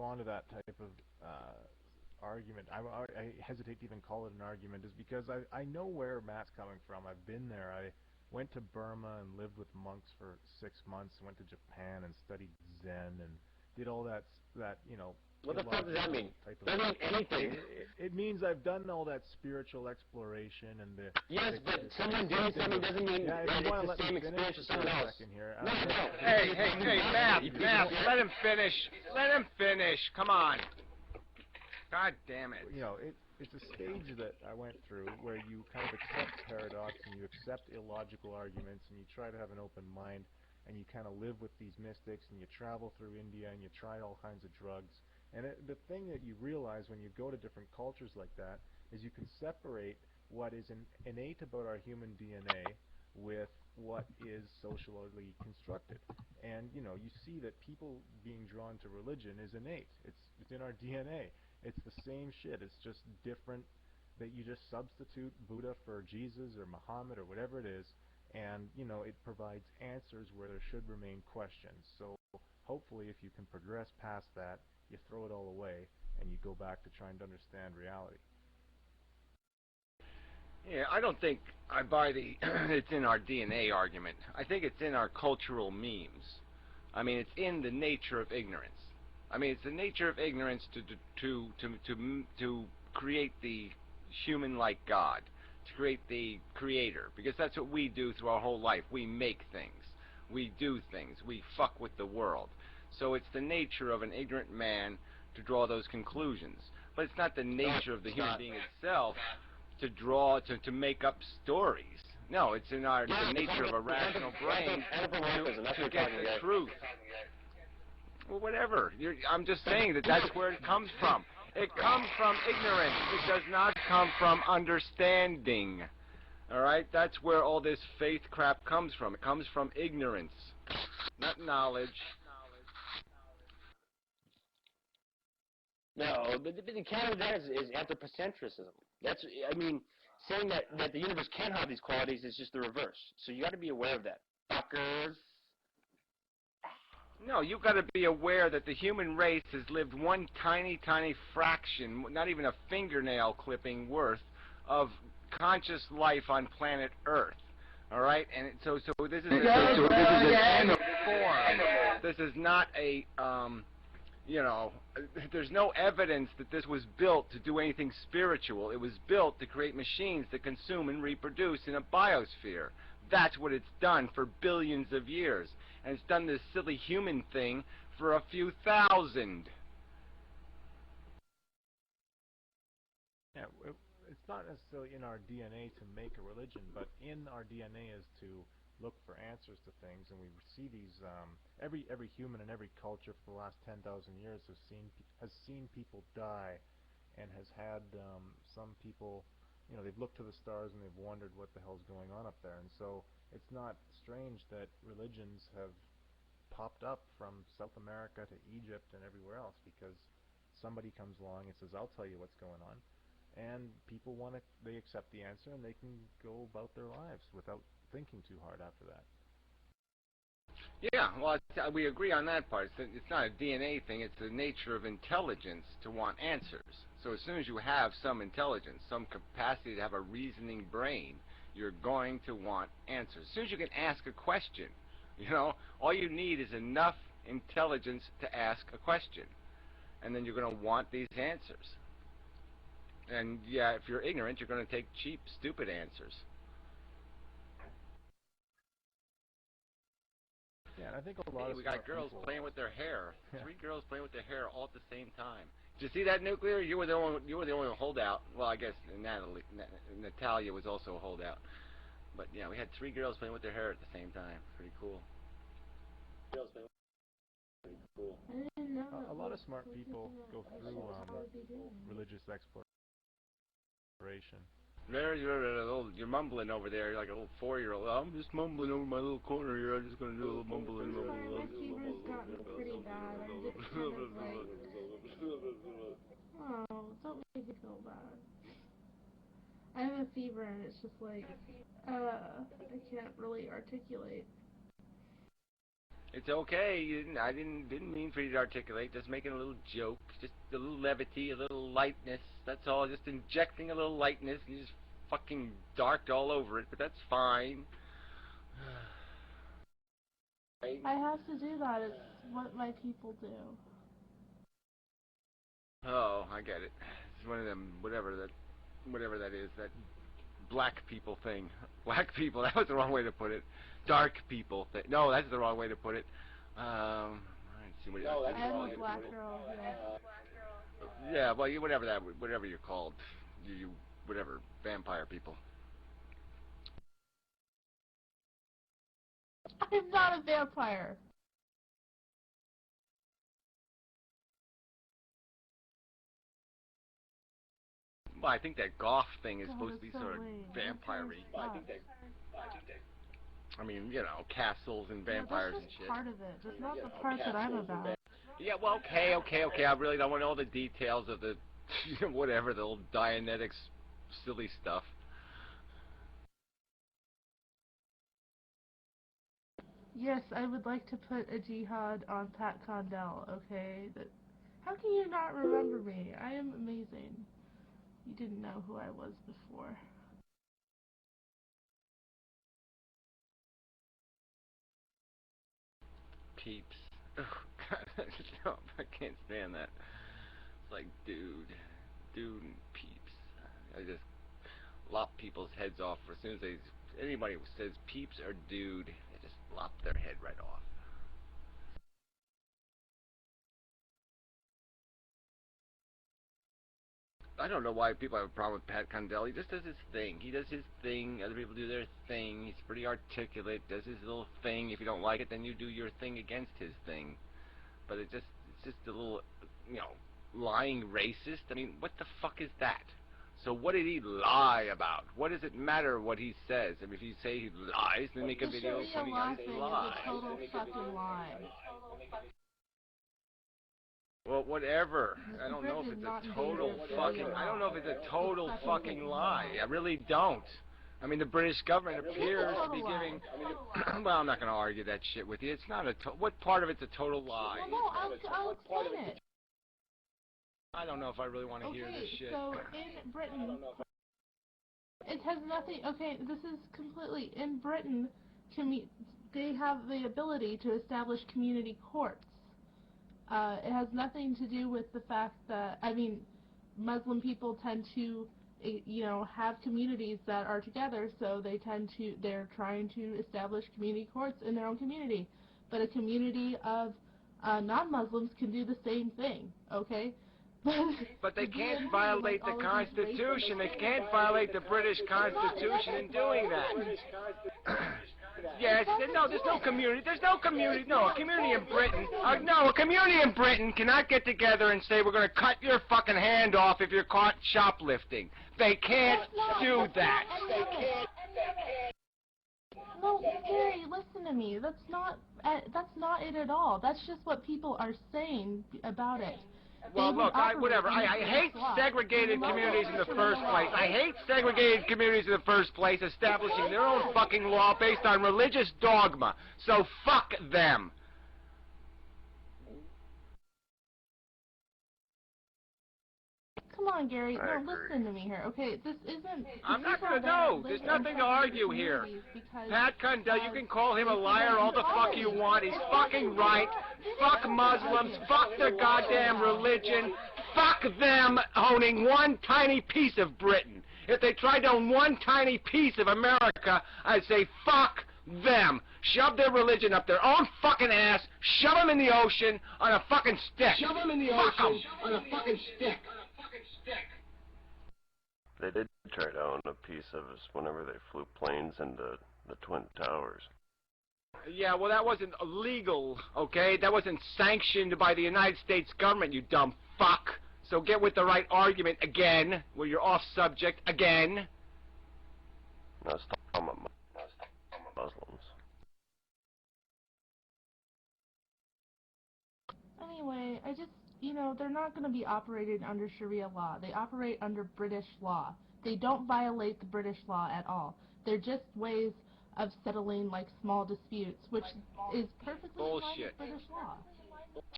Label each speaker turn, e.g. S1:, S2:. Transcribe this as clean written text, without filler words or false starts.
S1: respond to that type of argument, I hesitate to even call it an argument, is because I know where Matt's coming from. I've been there. I went to Burma and lived with monks for 6 months. Went to Japan and studied Zen and did all that
S2: What the fuck does that mean? Doesn't mean anything.
S1: It means I've done all that spiritual exploration and the...
S2: Yes, but someone doing something doesn't mean that it's the same experience as someone else.
S1: No.
S3: Hey, Matt, let him finish. Let him finish. Come on. God damn it.
S1: It's a stage that I went through where you kind of accept paradox and you accept illogical arguments and you try to have an open mind and you kind of live with these mystics and you travel through India and you try all kinds of drugs. And the thing that you realize when you go to different cultures like that is you can separate what is innate about our human DNA with what is socially constructed. And, you see that people being drawn to religion is innate. It's in our DNA. It's the same shit. It's just different, that you just substitute Buddha for Jesus or Muhammad or whatever it is, and, it provides answers where there should remain questions. So hopefully if you can progress past that, you throw it all away and you go back to trying to understand reality.
S3: Yeah, I don't think I buy the it's in our DNA argument. I think it's in our cultural memes. I mean, it's in the nature of ignorance. I mean, it's the nature of ignorance to create the human-like God, to create the creator, because that's what we do through our whole life. We make things. We do things. We fuck with the world. So it's the nature of an ignorant man to draw those conclusions. But it's not the nature of the human being itself to make up stories. No, it's in the nature of a rational brain to get the truth. Well, whatever. I'm just saying that's where it comes from. It comes from ignorance. It does not come from understanding. All right? That's where all this faith crap comes from. It comes from ignorance, not knowledge.
S2: No, but the counter there is anthropocentrism. Saying that the universe can have these qualities is just the reverse. So you got to be aware of that, fuckers.
S3: No, you got to be aware that the human race has lived one tiny, tiny fraction, not even a fingernail clipping worth, of conscious life on planet Earth. All right, and so this is an animal form. This is not a there's no evidence that this was built to do anything spiritual. It was built to create machines that consume and reproduce in a biosphere. That's what it's done for billions of years. And it's done this silly human thing for a few thousand.
S1: Yeah, it's not necessarily in our DNA to make a religion, but in our DNA is to look for answers to things, and we see these. Every human in every culture for the last 10,000 years has seen people die, and has had some people, they've looked to the stars and they've wondered what the hell's going on up there. And so it's not strange that religions have popped up from South America to Egypt and everywhere else, because somebody comes along and says, "I'll tell you what's going on," and people they accept the answer and they can go about their lives without thinking too hard after that.
S3: Yeah, well, we agree on that part. It's not a DNA thing. It's the nature of intelligence to want answers. So as soon as you have some intelligence, some capacity to have a reasoning brain, you're going to want answers. As soon as you can ask a question, all you need is enough intelligence to ask a question. And then you're going to want these answers. And yeah, if you're ignorant, you're going to take cheap, stupid answers.
S1: Yeah, and I think a lot of
S3: we got girls
S1: people
S3: playing with their hair. Yeah. 3 girls playing with their hair all at the same time. Did you see that, Nuclear? You were the only holdout. Well, I guess Natalia was also a holdout. But yeah, we had 3 girls playing with their hair at the same time. Pretty cool.
S1: A lot of smart people go through religious exploration.
S3: You're mumbling over there. You're like a little 4-year-old. I'm just mumbling over my little corner here. I'm just going to do a little mumbling.
S4: My fever's gotten pretty bad. I'm just kind of like... Oh, don't make me feel bad. I have a fever and it's just like, I can't really articulate.
S3: It's okay. I didn't mean for you to articulate. Just making a little joke, just a little levity, a little lightness. That's all. Just injecting a little lightness. You just fucking darked all over it, but that's fine.
S4: I have to do that. It's what my people do.
S3: Oh, I get it. It's one of them, whatever that is, that black people thing. Black people. That was the wrong way to put it. Dark people thing. No, that's the wrong way to put it. Let's see what
S4: I am a black girl. Yeah.
S3: Yeah, well, whatever you're called, you whatever vampire people.
S4: I'm not a vampire.
S3: Well, I think that goth thing is
S4: God,
S3: supposed to be
S4: it's so
S3: sort of
S4: lame.
S3: vampire-y. I mean, castles and
S4: Yeah,
S3: vampires
S4: that's
S3: and
S4: just
S3: shit.
S4: part of it. That's not the part that I'm about.
S3: Yeah, well, okay. I really don't want all the details of the, whatever, the old Dianetics silly stuff.
S4: Yes, I would like to put a jihad on Pat Condell, okay? How can you not remember me? I am amazing. You didn't know who I was before.
S3: Peeps. Oh, God, no, I can't stand that. It's like, dude and peeps. I just lop people's heads off as soon as anybody who says peeps or dude, they just lop their head right off. I don't know why people have a problem with Pat Condell. He just does his thing. He does his thing. Other people do their thing. He's pretty articulate. Does his little thing. If you don't like it, then you do your thing against his thing. But it's just a little, lying racist. I mean, what the fuck is that? So what did he lie about? What does it matter what he says? I mean, if you say he lies, then make a video
S4: The
S3: claiming
S4: Sharia law
S3: he
S4: thing
S3: lies.
S4: is a total fucking lie.
S3: Well, whatever.
S4: Mr.
S3: I don't know if
S4: Britt
S3: it's
S4: is not
S3: a total
S4: engaged in
S3: fucking.
S4: Sharia
S3: I don't
S4: law.
S3: know if it's a total
S4: It's
S3: fucking lie.
S4: lie.
S3: I really don't. I mean, the British government appears to be
S4: total
S3: giving. Well, I'm not going to argue that shit with you. It's not a. What part of it's a total lie?
S4: Well, no, I'll explain it.
S3: I don't know if I really want to hear this shit.
S4: So in Britain, it has nothing. Okay, this is completely in Britain. They have the ability to establish community courts. It has nothing to do with the fact that, Muslim people tend to, have communities that are together, so they're trying to establish community courts in their own community. But a community of non-Muslims can do the same thing, okay?
S3: But they can't violate the Constitution. They can't violate the British Constitution in doing that. Yes, no, there's no community. There's no community. No, a community in Britain. No, a community in Britain cannot get together and say we're going to cut your fucking hand off if you're caught shoplifting. They can't do that.
S4: No, Gary, listen to me. That's not it at all. That's just what people are saying about it.
S3: Well, look, whatever. I hate segregated communities in the first place. I hate segregated communities in the first place, establishing their own fucking law based on religious dogma. So fuck them.
S4: Come on, Gary. No, listen to me here. Okay, this isn't.
S3: I'm not gonna know. There's nothing to argue here. Pat Condell, you can call him a liar all the fuck you want. He's fucking right. Fuck Muslims. Fuck their goddamn religion. Fuck them owning one tiny piece of Britain. If they tried to own one tiny piece of America, I'd say fuck them. Shove their religion up their own fucking ass. Shove them in the ocean on a fucking stick. Shove them in the ocean on a fucking stick.
S5: They did try to own a piece of us whenever they flew planes into the Twin Towers.
S3: Yeah, well, that wasn't illegal, okay? That wasn't sanctioned by the United States government, you dumb fuck. So get with the right argument again, where you're off subject again.
S5: Now stop talking about Muslims.
S4: Anyway, they're not going to be operated under Sharia law. They operate under British law. They don't violate the British law at all. They're just ways of settling like small disputes, which is perfectly in line
S3: Bullshit.
S4: with British law.